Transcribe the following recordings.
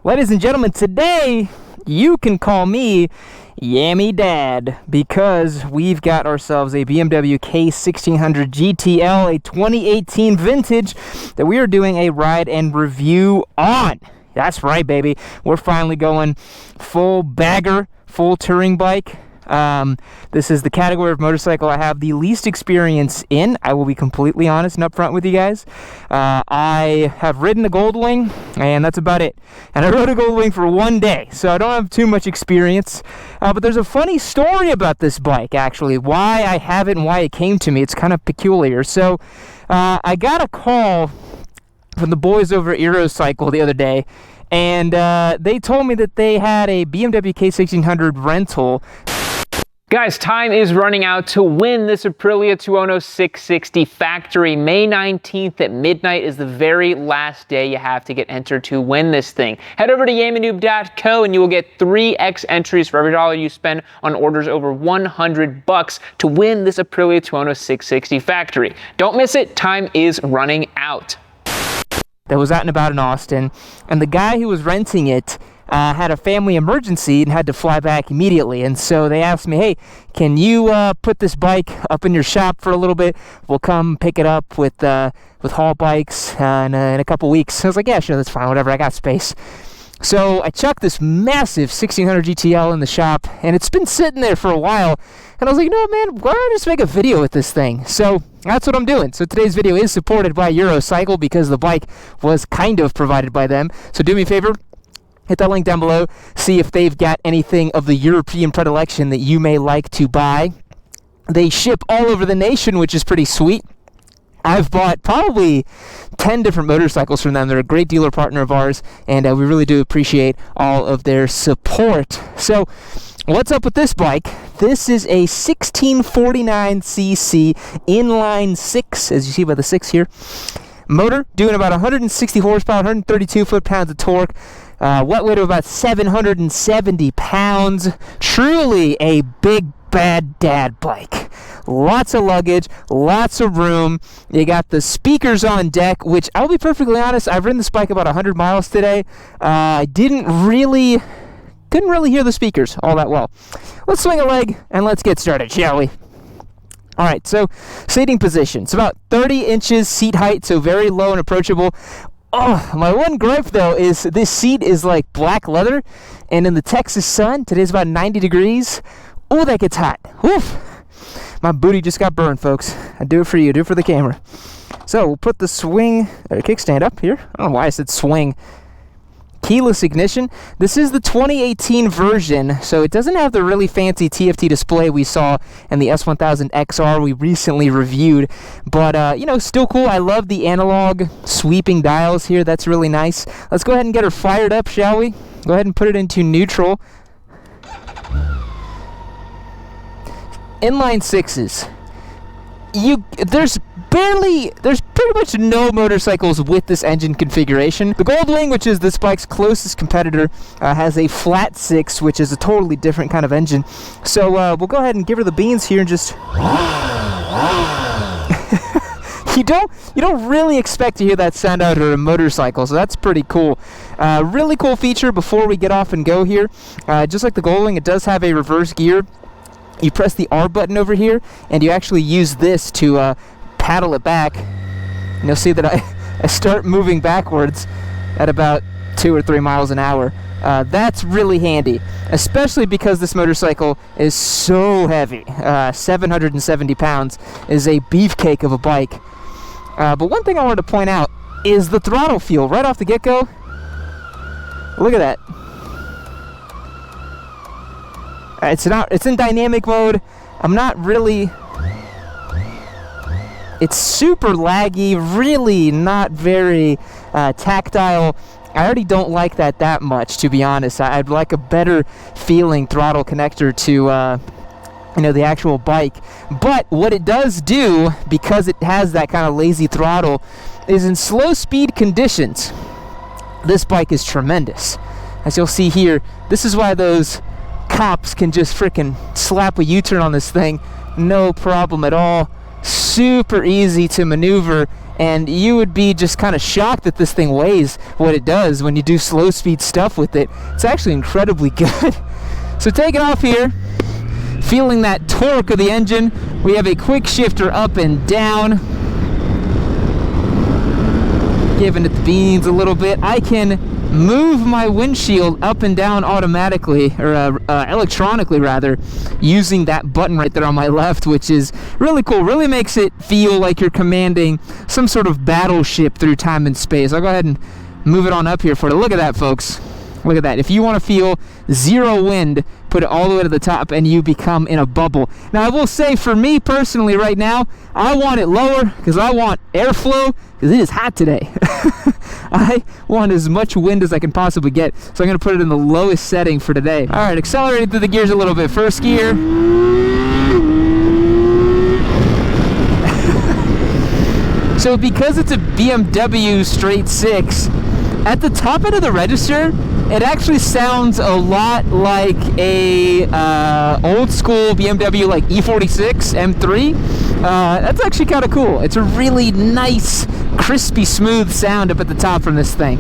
Ladies and gentlemen, today you can call me Yammy Dad because we've got ourselves a BMW K1600 GTL, a 2018 vintage that we are doing a ride and review on. That's right, baby. We're finally going full bagger, full touring bike. This is the category of motorcycle I have the least experience in. I will be completely honest and upfront with you guys. I have ridden a Goldwing, and that's about it. And I rode a Goldwing for one day, so I don't have too much experience. But there's a funny story about this bike, actually. Why I have it and why it came to me. It's kind of peculiar. So, I got a call from the boys over at Eurocycle the other day, and they told me that they had a BMW K1600 rental. Guys, time is running out to win this Aprilia Tuono 660 factory. May 19th at midnight is the very last day you have to get entered to win this thing. Head over to yamanoob.co and you will get 3x entries for every dollar you spend on orders over $100 to win this Aprilia Tuono 660 factory. Don't miss it, time is running out. That was out and about in Austin, and the guy who was renting it had a family emergency and had to fly back immediately. And so they asked me, hey, can you put this bike up in your shop for a little bit? We'll come pick it up with haul bikes in a couple weeks. I was like, yeah, sure, that's fine, whatever, I got space. So I chucked this massive 1600 GTL in the shop, and it's been sitting there for a while. And I was like, you know what, man, why don't I just make a video with this thing? So that's what I'm doing. So today's video is supported by Eurocycle because the bike was kind of provided by them. So do me a favor, hit that link down below, see if they've got anything of the European predilection that you may like to buy. They ship all over the nation, which is pretty sweet. I've bought probably 10 different motorcycles from them. They're a great dealer partner of ours, and we really do appreciate all of their support. So what's up with this bike? This is a 1649cc inline 6, as you see by the 6 here. Motor doing about 160 horsepower, 132 foot-pounds of torque. Wet weight of about 770 pounds. Truly a big, bad dad bike. Lots of luggage, lots of room. You got the speakers on deck, which I'll be perfectly honest, I've ridden this bike about 100 miles today. I couldn't really hear the speakers all that well. Let's swing a leg and let's get started, shall we? All right, so seating position. It's about 30 inches seat height, so very low and approachable. Oh, my one gripe, though, is this seat is like black leather, and in the Texas sun, today's about 90 degrees. Oh, that gets hot. Woof. My booty just got burned, folks. I do it for you, do it for the camera. So we'll put the swing, or kickstand up here. I don't know why I said swing. Keyless ignition. This is the 2018 version, so it doesn't have the really fancy TFT display we saw in the S1000 XR we recently reviewed, but you know, still cool. I love the analog sweeping dials here. That's really nice. Let's go ahead and get her fired up, shall we? Go ahead and put it into neutral. Inline sixes. There's pretty much no motorcycles with this engine configuration. The Goldwing, which is this bike's closest competitor, has a flat 6, which is a totally different kind of engine. So we'll go ahead and give her the beans here and just you don't really expect to hear that sound out of a motorcycle, so that's pretty cool. Really cool feature before we get off and go here. Just like the Goldwing, it does have a reverse gear. You press the R button over here, and you actually use this to paddle it back. And you'll see that I start moving backwards at about 2 or 3 miles an hour. That's really handy, especially because this motorcycle is so heavy. 770 pounds is a beefcake of a bike. But one thing I wanted to point out is the throttle feel right off the get-go. Look at that. It's in dynamic mode. It's super laggy, really not very tactile. I already don't like that much, to be honest. I'd like a better feeling throttle connector to the actual bike. But what it does do, because it has that kind of lazy throttle, is in slow speed conditions, this bike is tremendous. As you'll see here, this is why those cops can just frickin' slap a U-turn on this thing, no problem at all. Super easy to maneuver, and you would be just kind of shocked that this thing weighs what it does when you do slow speed stuff with it. It's actually incredibly good. So take it off here, feeling that torque of the engine. We have a quick shifter up and down, giving it the beans a little bit. I can move my windshield up and down automatically, or electronically rather, using that button right there on my left, which is really cool. Really makes it feel like you're commanding some sort of battleship through time and space. I'll go ahead and move it on up here for you. Look at that, folks. Look at that. If you want to feel zero wind, put it all the way to the top and you become in a bubble. Now, I will say, for me personally right now, I want it lower because I want airflow, because it is hot today. I want as much wind as I can possibly get, so I'm going to put it in the lowest setting for today. All right, accelerating through the gears a little bit. First gear. So because it's a BMW straight 6, at the top end of the register, it actually sounds a lot like a old school BMW like E46 M3. That's actually kind of cool. It's a really nice, crispy, smooth sound up at the top from this thing.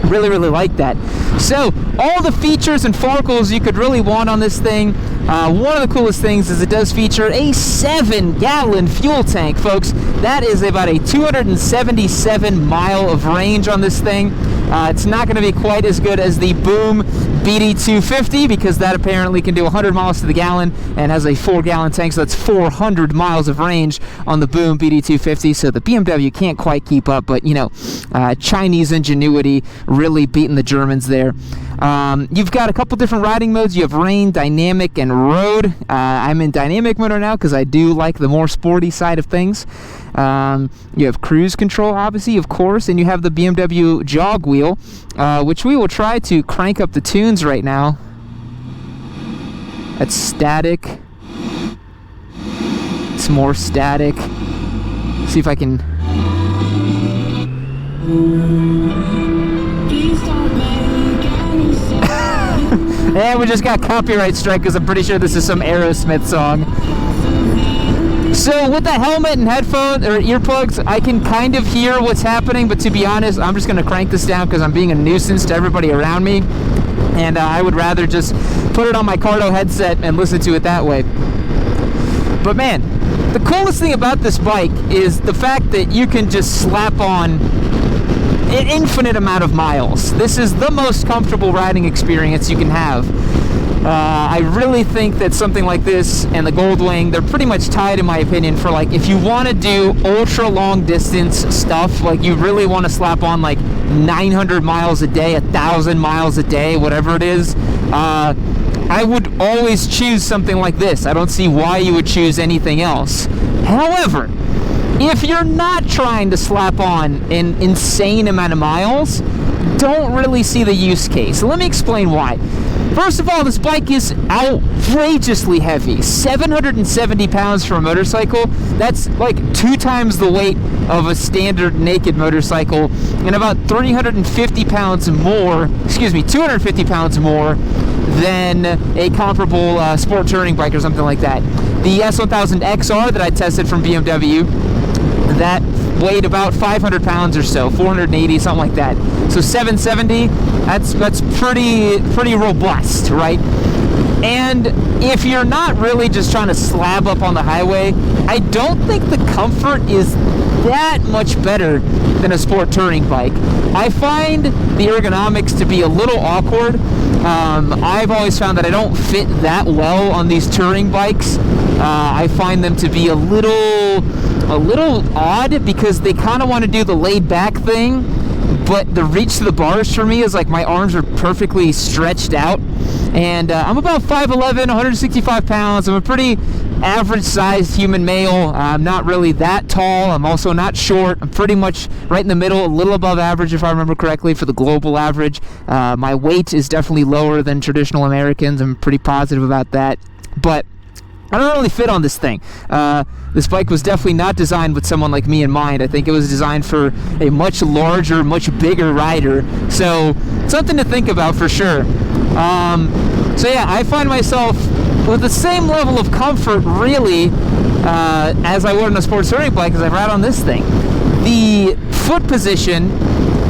Really, really like that. So all the features and farkles you could really want on this thing. One of the coolest things is it does feature a 7-gallon fuel tank, folks. That is about a 277 mile of range on this thing. It's not going to be quite as good as the Boom BD250, because that apparently can do 100 miles to the gallon and has a 4-gallon tank, so that's 400 miles of range on the Boom BD250. So the BMW can't quite keep up, but you know, Chinese ingenuity really beating the Germans there. You've got a couple different riding modes. You have rain, dynamic, and road. I'm in dynamic mode right now because I do like the more sporty side of things. You have cruise control, obviously, of course, and you have the BMW jog wheel, which we will try to crank up the tunes right now. That's static. It's more static. See if I can. And we just got copyright strike because I'm pretty sure this is some Aerosmith song. So with the helmet and headphones or earplugs, I can kind of hear what's happening, but to be honest, I'm just going to crank this down because I'm being a nuisance to everybody around me, and I would rather just put it on my Cardo headset and listen to it that way. But man, the coolest thing about this bike is the fact that you can just slap on an infinite amount of miles. This is the most comfortable riding experience you can have. I really think that something like this and the Goldwing, they're pretty much tied, in my opinion, for like if you want to do ultra long distance stuff, like you really want to slap on like 900 miles a day, 1,000 miles a day, whatever it is. I would always choose something like this. I don't see why you would choose anything else. However, if you're not trying to slap on an insane amount of miles, don't really see the use case. Let me explain why. First of all, this bike is outrageously heavy. 770 pounds for a motorcycle. That's like 2 times the weight of a standard naked motorcycle, and about 350 pounds more, 250 pounds more than a comparable sport touring bike or something like that. The S1000 XR that I tested from BMW, that weighed about 500 pounds or so, 480, something like that. So 770, that's pretty robust, right? And if you're not really just trying to slab up on the highway, I don't think the comfort is that much better than a sport touring bike. I find the ergonomics to be a little awkward. I've always found that I don't fit that well on these touring bikes. I find them to be a little odd because they kind of want to do the laid back thing, but the reach to the bars for me is like my arms are perfectly stretched out, and I'm about 5'11", 165 pounds. I'm a pretty average sized human male. I'm not really that tall. I'm also not short. I'm pretty much right in the middle, a little above average if I remember correctly for the global average. My weight is definitely lower than traditional Americans. I'm pretty positive about that, but I don't really fit on this thing. This bike was definitely not designed with someone like me in mind. I think it was designed for a much larger, much bigger rider. So something to think about for sure. So yeah, I find myself with the same level of comfort, really, as I would on a sports touring bike as I ride on this thing. The foot position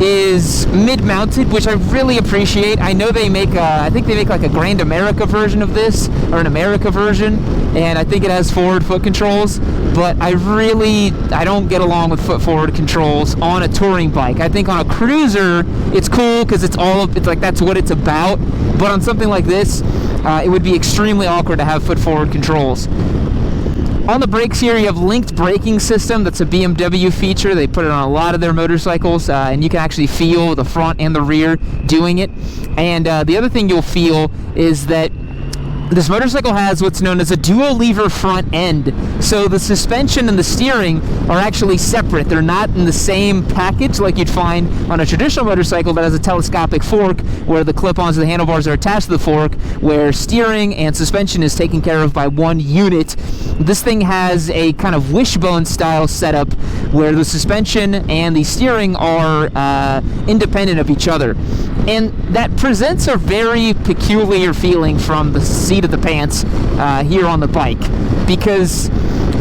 is mid-mounted, which I really appreciate. I know they make, I think they make like a Grand America version of this, or an America version, and I think it has forward foot controls, but I don't get along with foot forward controls on a touring bike. I think on a cruiser, it's cool because it's like that's what it's about, but on something like this, it would be extremely awkward to have foot forward controls. On the brakes here, you have linked braking system. That's a BMW feature. They put it on a lot of their motorcycles, and you can actually feel the front and the rear doing it. And the other thing you'll feel is that this motorcycle has what's known as a dual lever front end. So the suspension and the steering are actually separate. They're not in the same package like you'd find on a traditional motorcycle that has a telescopic fork where the clip-ons of the handlebars are attached to the fork, where steering and suspension is taken care of by one unit. This thing has a kind of wishbone style setup where the suspension and the steering are independent of each other. And that presents a very peculiar feeling from the seat of the pants here on the bike, because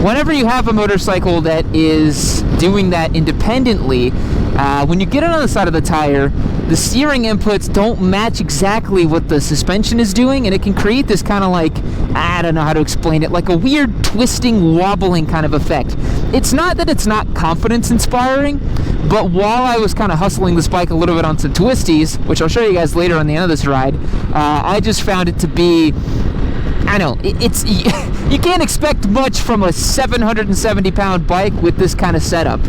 whenever you have a motorcycle that is doing that independently, when you get it on the side of the tire, the steering inputs don't match exactly what the suspension is doing, and it can create this kind of like, I don't know how to explain it, like a weird twisting, wobbling kind of effect. It's not that it's not confidence inspiring, but while I was kind of hustling this bike a little bit on some twisties, which I'll show you guys later on the end of this ride, I just found it to be, I know, it's you can't expect much from a 770-pound bike with this kind of setup.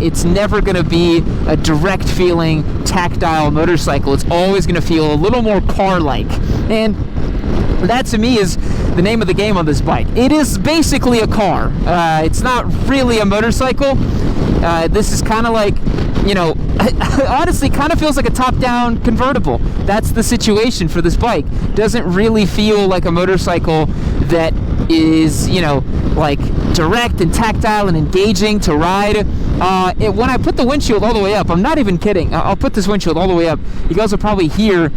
It's never going to be a direct feeling, tactile motorcycle. It's always going to feel a little more car-like. And that to me is the name of the game on this bike. It is basically a car. It's not really a motorcycle. This is kind of like, you know, honestly kind of feels like a top-down convertible. That's the situation for this bike. Doesn't really feel like a motorcycle that is, you know, like direct and tactile and engaging to ride. When I put the windshield all the way up, I'm not even kidding, I'll put this windshield all the way up, you guys will probably hear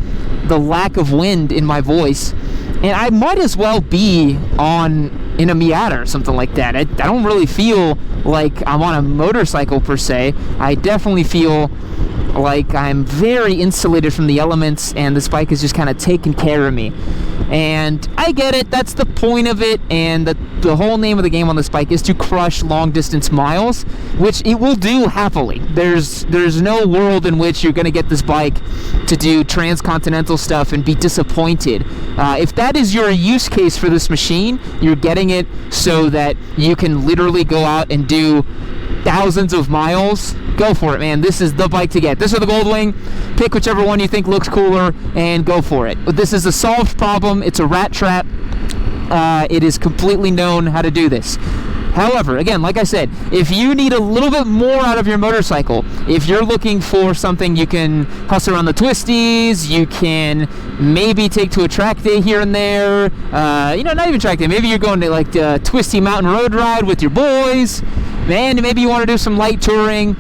the lack of wind in my voice, and I might as well be in a Miata or something like that. I don't really feel like I'm on a motorcycle per se. I definitely feel like I'm very insulated from the elements, and this bike is just kind of taking care of me. And I get it, that's the point of it, and the whole name of the game on this bike is to crush long distance miles, which it will do happily. There's no world in which you're going to get this bike to do transcontinental stuff and be disappointed. If that is your use case for this machine, you're getting it so that you can literally go out and do thousands of miles, go for it, man. This is the bike to get. This or the Goldwing. Pick whichever one you think looks cooler and go for it. But this is a solved problem. It's a rat trap. It is completely known how to do this. However, again, like I said, if you need a little bit more out of your motorcycle, if you're looking for something you can hustle around the twisties, you can maybe take to a track day here and there, not even track day, maybe you're going to like the twisty mountain road ride with your boys, man, maybe you want to do some light touring.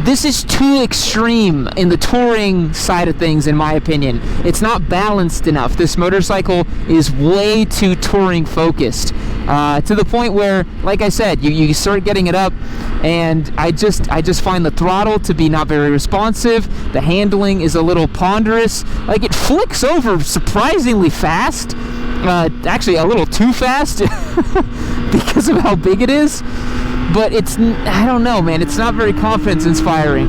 This is too extreme in the touring side of things, in my opinion. It's not balanced enough. This motorcycle is way too touring focused, to the point where, like I said, you start getting it up, and I just find the throttle to be not very responsive. The handling is a little ponderous. Like, it flicks over surprisingly fast. Actually, a little too fast because of how big it is. But I don't know, man, it's not very confidence inspiring.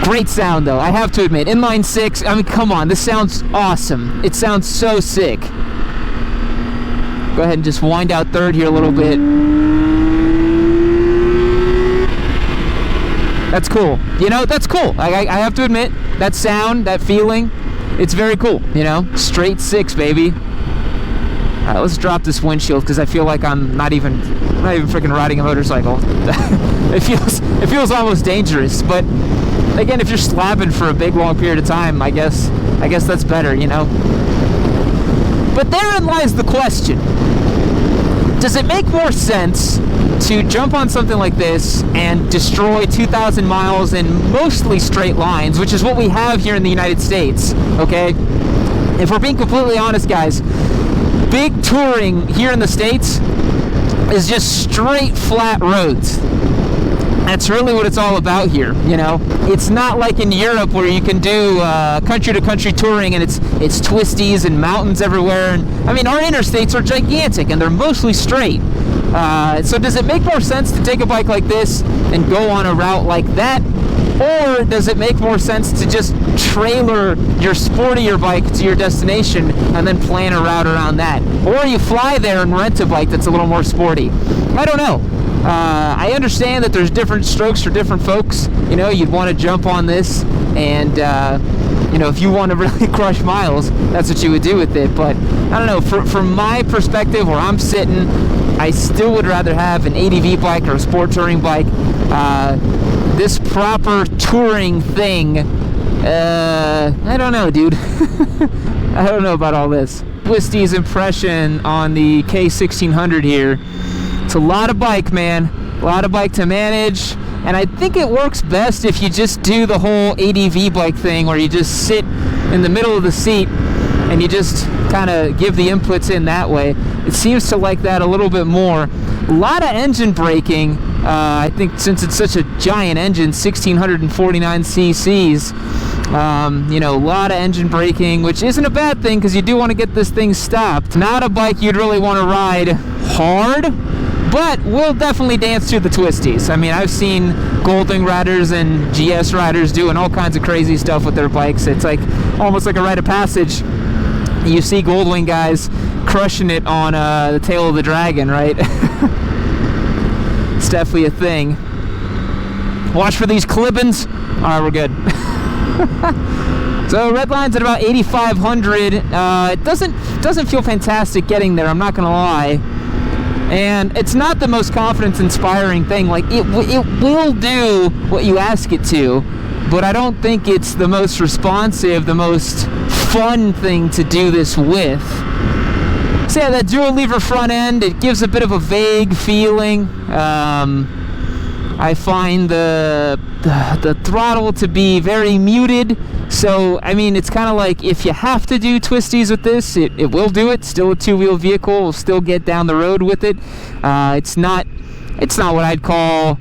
Great sound though, I have to admit. Inline 6, I mean, come on, this sounds awesome. It sounds so sick. Go ahead and just wind out third here a little bit. That's cool. You know, that's cool. I have to admit, that sound, that feeling, it's very cool, you know? Straight 6, baby. Alright, let's drop this windshield because I feel like I'm not even freaking riding a motorcycle. it feels almost dangerous, but again, if you're slapping for a big long period of time, I guess that's better, you know. But therein lies the question. Does it make more sense to jump on something like this and destroy 2,000 miles in mostly straight lines, which is what we have here in the United States, okay? If we're being completely honest, guys, big touring here in the States is just straight flat roads. That's really what it's all about here, you know. It's not like in Europe where you can do country-to-country touring and it's twisties and mountains everywhere. And I mean, our interstates are gigantic and they're mostly straight. So does it make more sense to take a bike like this and go on a route like that? Or does it make more sense to just trailer your sportier bike to your destination and then plan a route around that? Or you fly there and rent a bike that's a little more sporty? I don't know. I understand that there's different strokes for different folks. You know, you'd want to jump on this and, you know, if you want to really crush miles, that's what you would do with it. But I don't know, from my perspective, where I'm sitting, I still would rather have an ADV bike or a sport touring bike. This proper touring thing, I don't know, dude. I don't know about all this. Twisty's impression on the K1600 here. It's a lot of bike, man. A lot of bike to manage. And I think it works best if you just do the whole ADV bike thing where you just sit in the middle of the seat and you just kind of give the inputs in that way. It seems to like that a little bit more. A lot of engine braking. I think since it's such a giant engine, 1649 cc's, you know, a lot of engine braking, which isn't a bad thing because you do want to get this thing stopped. Not a bike you'd really want to ride hard, but we'll definitely dance to the twisties. I mean, I've seen Goldwing riders and GS riders doing all kinds of crazy stuff with their bikes. It's like almost like a rite of passage. You see Goldwing guys crushing it on the tail of the dragon, right? It's definitely a thing. Watch for these clippings. All right, we're good. So red line's at about 8,500. It doesn't feel fantastic getting there, I'm not gonna lie. And it's not the most confidence-inspiring thing. Like, it will do what you ask it to, but I don't think it's the most responsive, the most fun thing to do this with. So yeah, that dual lever front end, it gives a bit of a vague feeling. I find the throttle to be very muted. So, I mean, it's kind of like if you have to do twisties with this, it will do it. Still a two-wheel vehicle. We'll still get down the road with it. It's not what I'd call,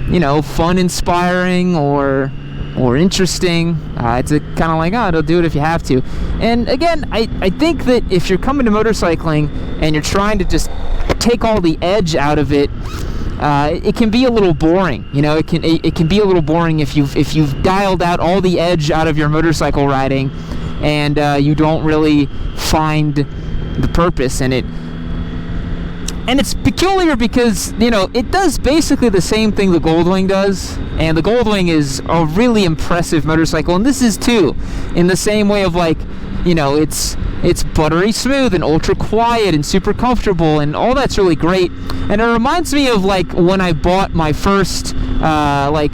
you know, fun, inspiring, or interesting. It's kind of like, oh, it'll do it if you have to. And again, I think that if you're coming to motorcycling and you're trying to just take all the edge out of it, it can be a little boring. You know, it can be a little boring if you've dialed out all the edge out of your motorcycle riding, and you don't really find the purpose in it. And it's peculiar because, you know, it does basically the same thing the Goldwing does, and the Goldwing is a really impressive motorcycle, and this is too, in the same way of, like, you know, it's buttery smooth and ultra quiet and super comfortable, and all that's really great. And it reminds me of, like, when I bought my first like,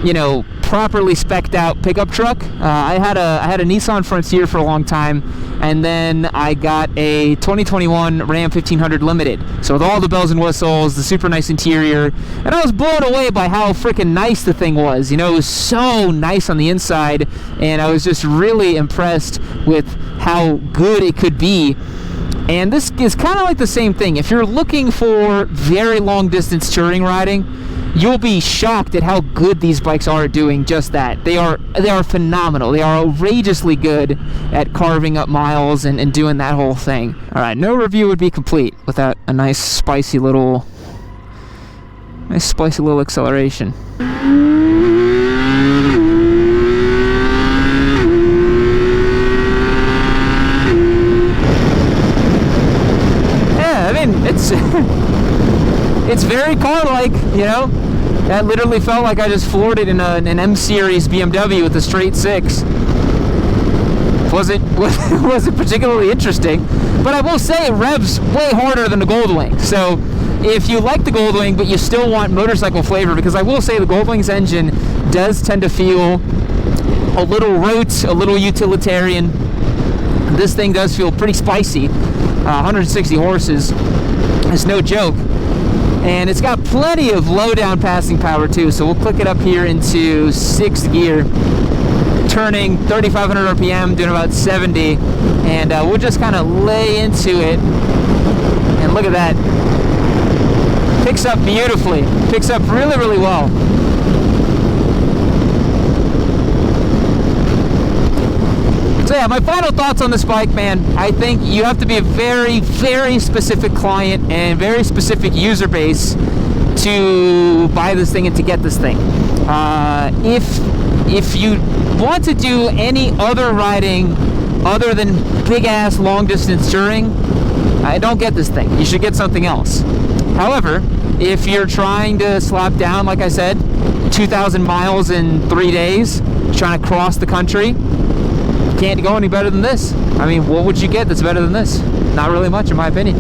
you know, properly spec'd out pickup truck. I had a Nissan Frontier for a long time, and then I got a 2021 Ram 1500 Limited. So with all the bells and whistles, the super nice interior, and I was blown away by how freaking nice the thing was. You know, it was so nice on the inside, and I was just really impressed with how good it could be. And this is kind of like the same thing. If you're looking for very long distance touring riding, you'll be shocked at how good these bikes are at doing just that. They are phenomenal. They are outrageously good at carving up miles and doing that whole thing. All right, no review would be complete without a nice spicy little acceleration. Yeah, I mean, it's very car-like, you know. That literally felt like I just floored it in an M-Series BMW with a straight 6. Wasn't particularly interesting, but I will say it revs way harder than the Goldwing. So if you like the Goldwing but you still want motorcycle flavor, because I will say the Goldwing's engine does tend to feel a little rote, a little utilitarian. This thing does feel pretty spicy. 160 horses. It's no joke. And it's got plenty of low down passing power too, so we'll click it up here into 6th gear, turning 3,500 RPM, doing about 70, and we'll just kind of lay into it, and look at that. Picks up beautifully, picks up really, really well. So yeah, my final thoughts on this bike, man. I think you have to be a very, very specific client and very specific user base to buy this thing and to get this thing. If you want to do any other riding other than big ass long distance touring, don't get this thing. You should get something else. However, if you're trying to slap down, like I said, 2,000 miles in 3 days, trying to cross the country, can't go any better than this. I mean, what would you get that's better than this? Not really much, in my opinion.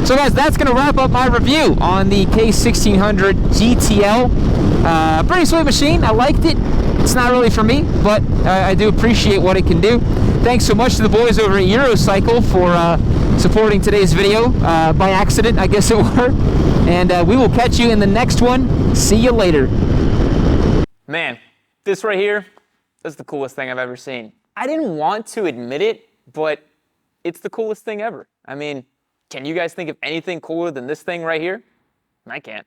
So guys, that's going to wrap up my review on the K1600 GTL. Pretty sweet machine. I liked it. It's not really for me, but I do appreciate what it can do. Thanks so much to the boys over at Eurocycle for supporting today's video, by accident, I guess it were. And we will catch you in the next one. See you later. Man, this right here, that's the coolest thing I've ever seen. I didn't want to admit it, but it's the coolest thing ever. I mean, can you guys think of anything cooler than this thing right here? I can't.